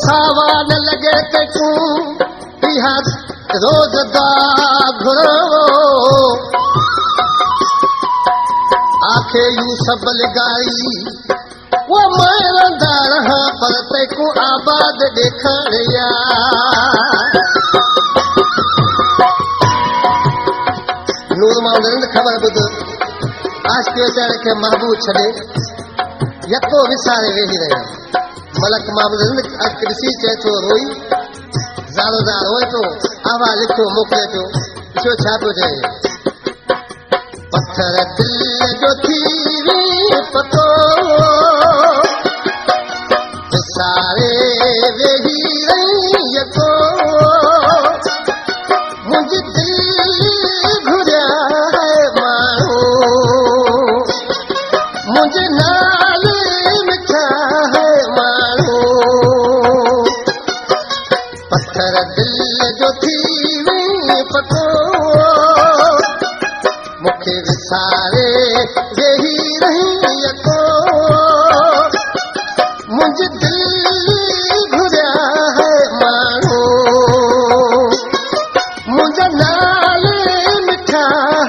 सावा न लगे तू इहा रोज दा घुरो आखे यू सब लगाई वो मरंदा रहा पर तैको आबाद देखणिया नूर माउंड खबर बुध आज के बेचारे के महबूब छड़े यको विसारे वेही रहे मलक मामूद ॾिसी चए थो रोई ज़ारो ज़ार रोए थो आवा लिखियो मोकिले पियो ॾिसो छा पियो चए पत्थर दिल जो थी वी पतो विसारे वेही रही यको मुंहिंजी दिल घुरिया है माण्हू मुंहिंजे नाले मिठा है माण्हू पत्थर दिल जो थी वी पतो मूंखे विसारे वेही रही यको मुंहिंजी दिल घुरिया है माण्हू मुंहिंजा नाले मिठा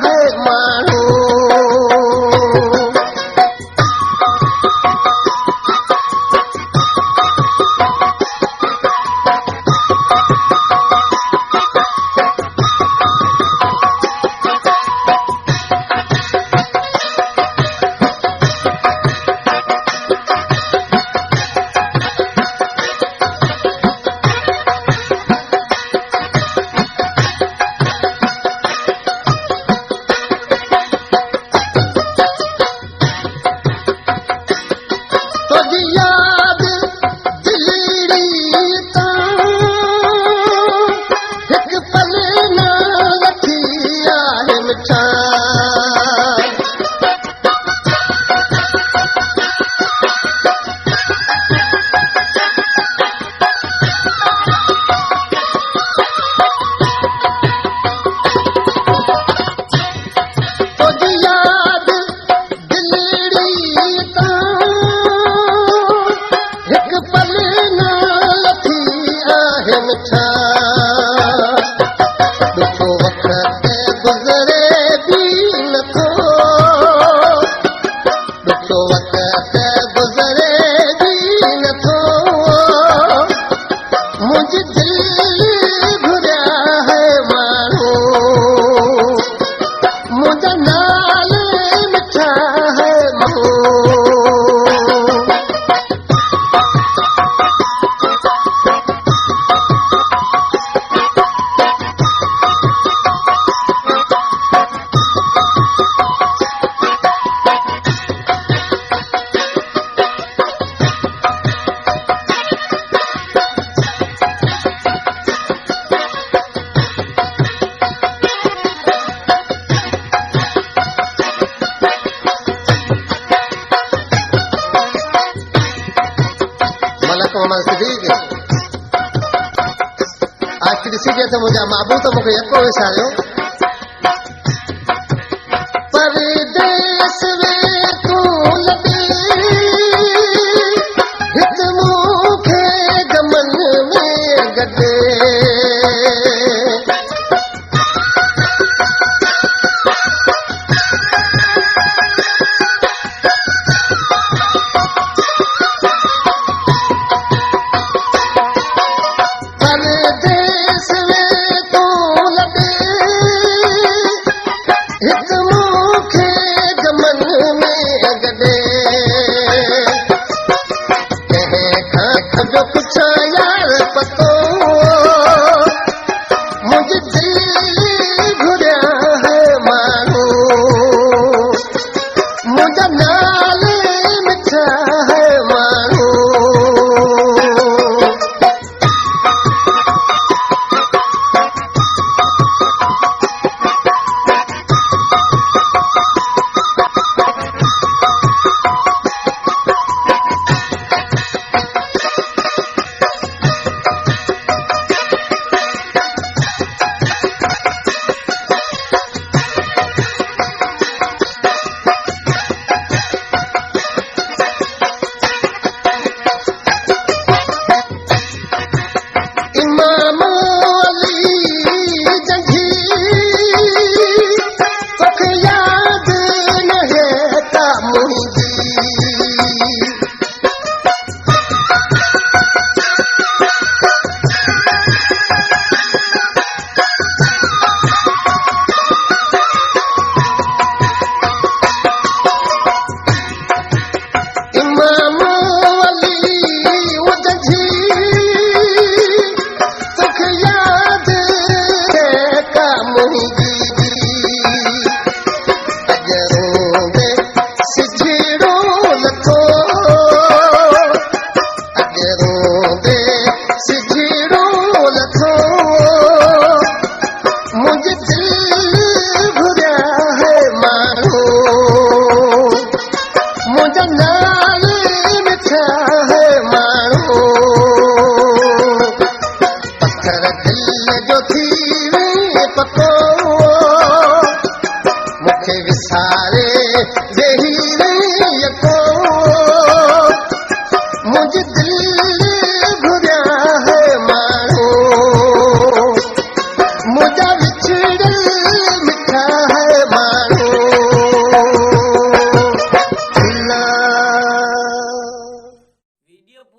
है माण्हू मुंहिंजा महबूब त मूंखे यको विसारियो परदेस में तूं लॻे हित मूंखे गमन में गॾे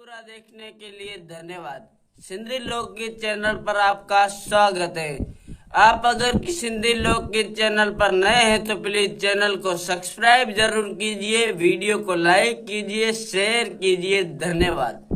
पूरा देखने के लिए धन्यवाद। सिंधी लोकगीत चैनल पर आपका स्वागत है। आप अगर सिंधी लोकगीत चैनल पर नए हैं तो प्लीज चैनल को सब्सक्राइब जरूर कीजिए, वीडियो को लाइक कीजिए, शेयर कीजिए। धन्यवाद।